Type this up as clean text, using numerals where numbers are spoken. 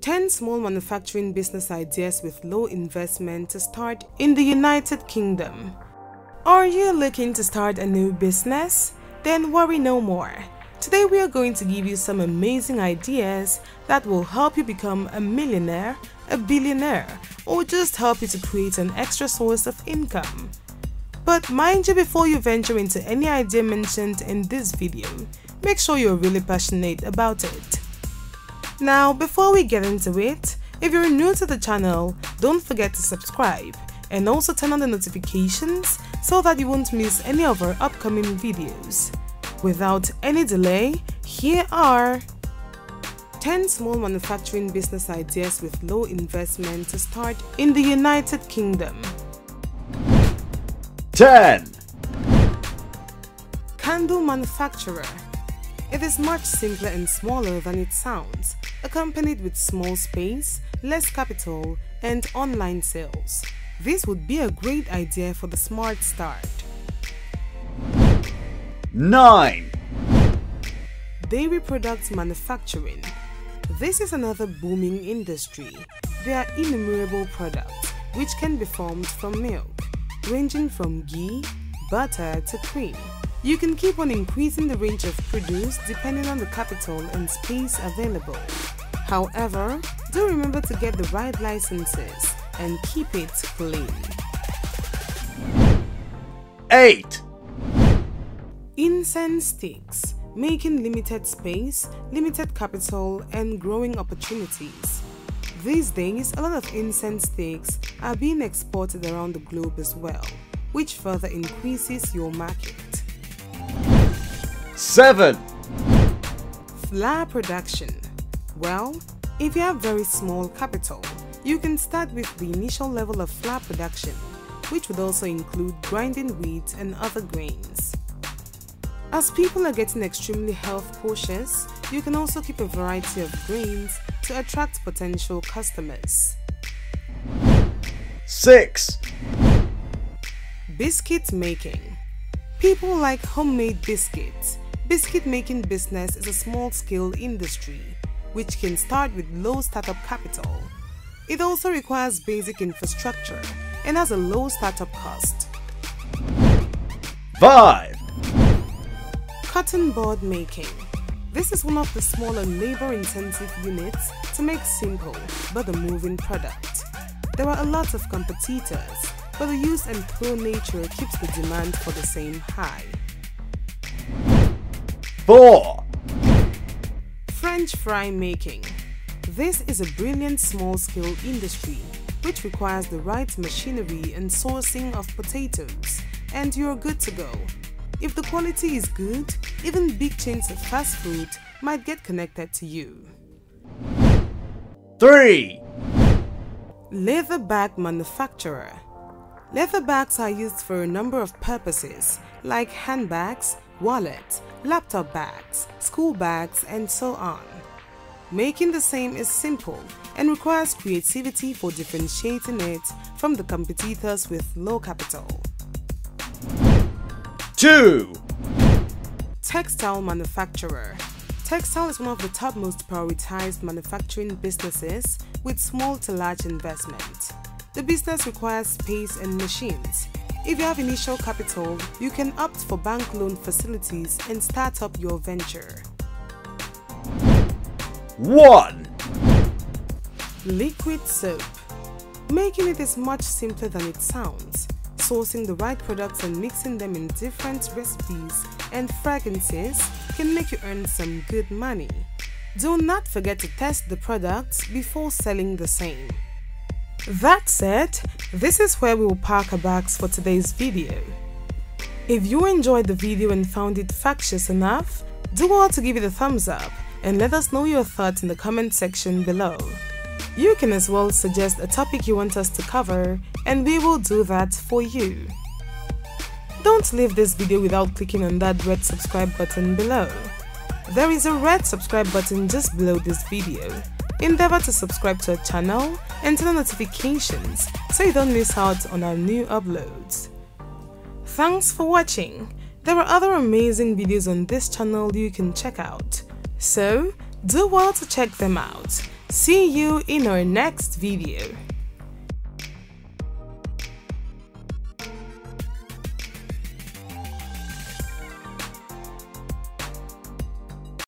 10 small manufacturing business ideas with low investment to start in the United Kingdom. Are you looking to start a new business? Then worry no more. Today we are going to give you some amazing ideas that will help you become a millionaire, a billionaire, or just help you to create an extra source of income. But mind you, before you venture into any idea mentioned in this video, make sure you're really passionate about it. Now, before we get into it, if you're new to the channel, don't forget to subscribe and also turn on the notifications so that you won't miss any of our upcoming videos. Without any delay, here are 10 small manufacturing business ideas with low investment to start in the United Kingdom. 10. Cando manufacturer. It is much simpler and smaller than it sounds, accompanied with small space, less capital, and online sales. This would be a great idea for the smart start. 9. Dairy products manufacturing. This is another booming industry. There are innumerable products which can be formed from milk, ranging from ghee, butter to cream. You can keep on increasing the range of produce depending on the capital and space available. However, do remember to get the right licenses and keep it clean. 8. Incense sticks, making limited space, limited capital, and growing opportunities. These days, a lot of incense sticks are being exported around the globe as well, which further increases your market. 7. Flour production. Well, if you have very small capital, you can start with the initial level of flour production, which would also include grinding wheat and other grains. As people are getting extremely health cautious, you can also keep a variety of grains to attract potential customers. 6. Biscuit making. People like homemade biscuits. Biscuit making business is a small-scale industry which can start with low startup capital. It also requires basic infrastructure and has a low startup cost. 5. Cotton board making. This is one of the smaller labor-intensive units to make simple but a moving product. There are a lot of competitors, but the use and throw nature keeps the demand for the same high. 4. French fry making. This is a brilliant small-scale industry which requires the right machinery and sourcing of potatoes, and you're good to go. If the quality is good, even big chains of fast food might get connected to you. 3. Leatherback manufacturer. Leatherbacks are used for a number of purposes like handbags, wallets, laptop bags, school bags, and so on. Making the same is simple and requires creativity for differentiating it from the competitors with low capital. 2. Textile manufacturer. Textile is one of the top most prioritized manufacturing businesses with small to large investment. The business requires space and machines. If you have initial capital, you can opt for bank loan facilities and start up your venture. 1. Liquid soap. Making it is much simpler than it sounds. Sourcing the right products and mixing them in different recipes and fragrances can make you earn some good money. Do not forget to test the products before selling the same. That said, this is where we will park our bags for today's video. If you enjoyed the video and found it factious enough, do well to give it a thumbs up and let us know your thoughts in the comment section below. You can as well suggest a topic you want us to cover and we will do that for you. Don't leave this video without clicking on that red subscribe button below. There is a red subscribe button just below this video. Endeavor to subscribe to our channel and turn on notifications so you don't miss out on our new uploads. Thanks for watching. There are other amazing videos on this channel you can check out, so do well to check them out. See you in our next video.